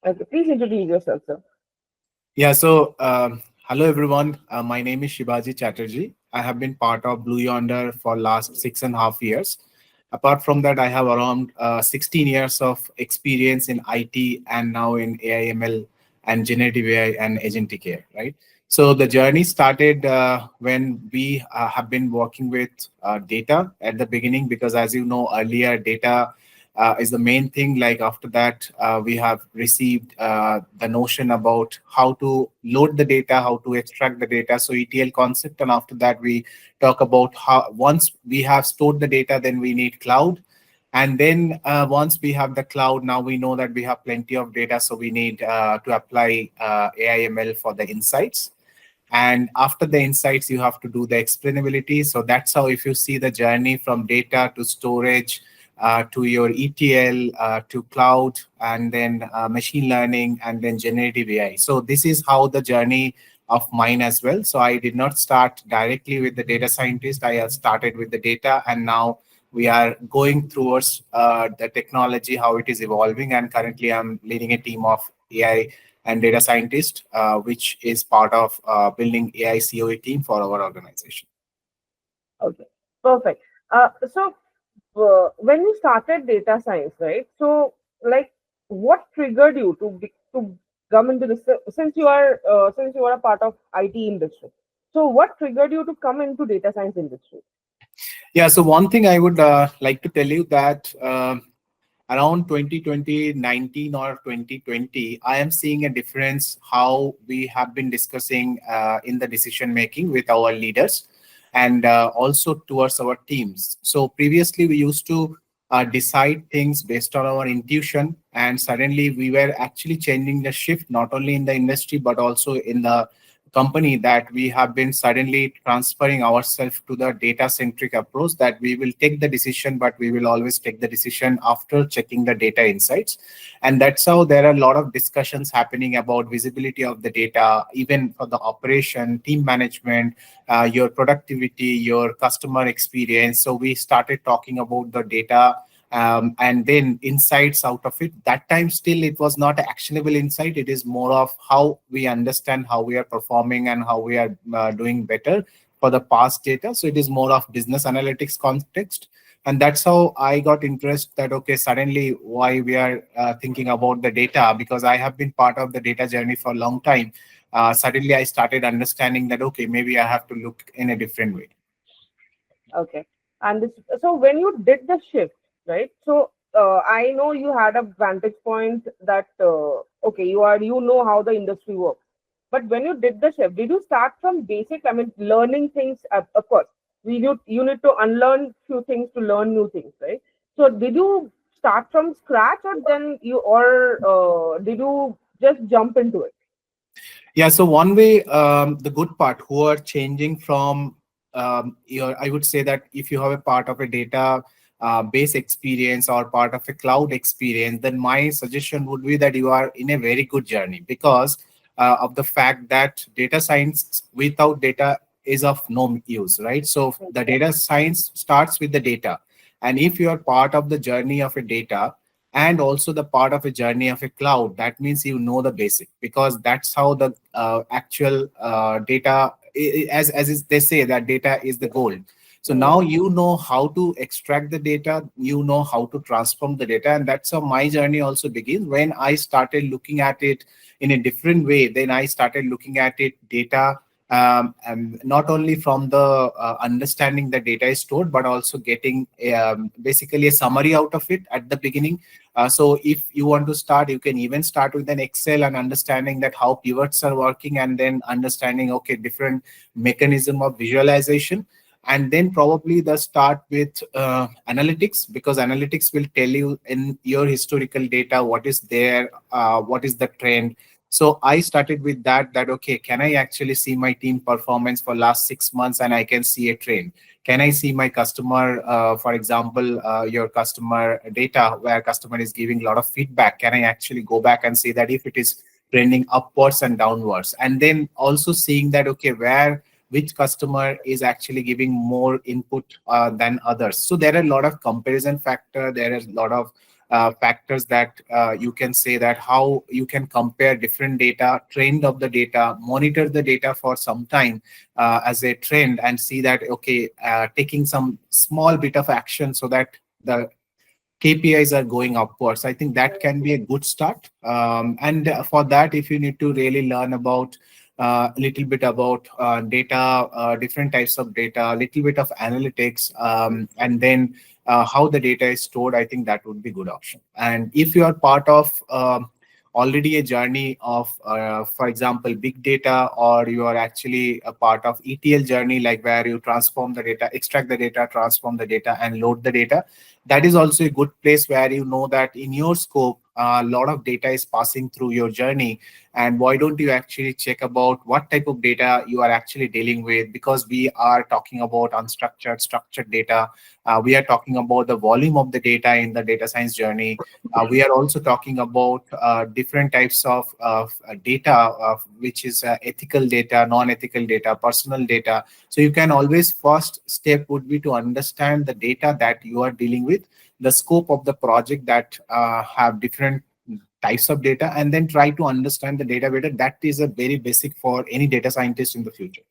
Okay, please introduce yourself, sir. Yeah, so hello everyone. My name is Shivaji Chatterjee. I have been part of Blue Yonder for last 6.5 years. Apart from that, I have around 16 years of experience in IT and now in AI/ML and generative AI and agentic AI. Right. So the journey started when we have been working with data at the beginning, because as you know earlier, data is the main thing. Like after that, we have received the notion about how to load the data, how to extract the data. So ETL concept, and after that we talk about how once we have stored the data, then we need cloud. And then once we have the cloud, now we know that we have plenty of data, so we need to apply AI/ML for the insights. And after the insights, you have to do the explainability. So that's how, if you see the journey from data to storage, to your ETL, to cloud, and then machine learning, and then generative AI. So this is how the journey of mine as well. So I did not start directly with the data scientist. I started with the data, and now we are going towards the technology, how it is evolving. And currently I'm leading a team of AI and data scientist, which is part of building AI COE team for our organization. Okay, perfect. When you started data science, right? So, like, what triggered you to come into this? Since you are a part of IT industry, so what triggered you to come into data science industry? Yeah, so one thing I would like to tell you that around 2020, 19 or 2020, I am seeing a difference how we have been discussing in the decision making with our leaders, and also towards our teams. So previously we used to decide things based on our intuition, and suddenly we were actually changing the shift, not only in the industry but also in the company, that we have been suddenly transferring ourselves to the data centric approach, that we will take the decision, but we will always take the decision after checking the data insights. And that's how there are a lot of discussions happening about visibility of the data, even for the operation, team management, your productivity, your customer experience. So we started talking about the data, and then insights out of it. That time still it was not actionable insight. It is more of how we understand how we are performing and how we are doing better for the past data. So it is more of business analytics context. And that's how I got interest that, okay, suddenly why we are thinking about the data, because I have been part of the data journey for a long time. Suddenly I started understanding that, okay, maybe I have to look in a different way. Okay. And this, so when you did the shift, right? So I know you had a vantage point that okay, you know how the industry works. But when you did the shift, did you start from basic? I mean, learning things. Of course, you need to unlearn few things to learn new things, right? So did you start from scratch, or did you just jump into it? Yeah, so one way, the good part, who are changing from your, I would say that if you have a part of a data base experience or part of a cloud experience, then my suggestion would be that you are in a very good journey, because of the fact that data science without data is of no use, right? So the data science starts with the data. And if you are part of the journey of a data, and also the part of a journey of a cloud, that means you know the basic, because that's how the actual data as is, they say that data is the gold. So Hmm. now you know how to extract the data, you know how to transform the data. And that's how my journey also begins, when I started looking at it in a different way. Then I started looking at it data, and not only from the understanding the data is stored, but also getting basically a summary out of it at the beginning. So if you want to start, you can even start with an Excel and understanding that how pivots are working, and then understanding, okay, different mechanism of visualization. And then probably the start with analytics, because analytics will tell you in your historical data what is there, what is the trend. So I started with that okay, can I actually see my team performance for last 6 months and I can see a trend? Can I see my customer, for example, your customer data, where customer is giving a lot of feedback? Can I actually go back and see that if it is trending upwards and downwards? And then also seeing that, okay, where which customer is actually giving more input than others. So there are a lot of comparison factor. There is a lot of factors that you can say that how you can compare different data, trend of the data, monitor the data for some time as a trend, and see that okay, taking some small bit of action so that the KPIs are going upwards. I think that can be a good start. And for that, if you need to really learn about a little bit about data, different types of data, a little bit of analytics, and then how the data is stored, I think that would be good option. And if you are part of already a journey of, for example, big data, or you are actually a part of ETL journey, like where you transform the data, extract the data, transform the data, and load the data, that is also a good place where you know that in your scope a lot of data is passing through your journey, and why don't you actually check about what type of data you are actually dealing with, because we are talking about unstructured, structured data. We are talking about the volume of the data in the data science journey. We are also talking about different types of data, which is ethical data, non-ethical data, personal data. So you can always, first step would be to understand the data that you are dealing with, the scope of the project that have different types of data, and then try to understand the data better. That is a very basic for any data scientist in the future.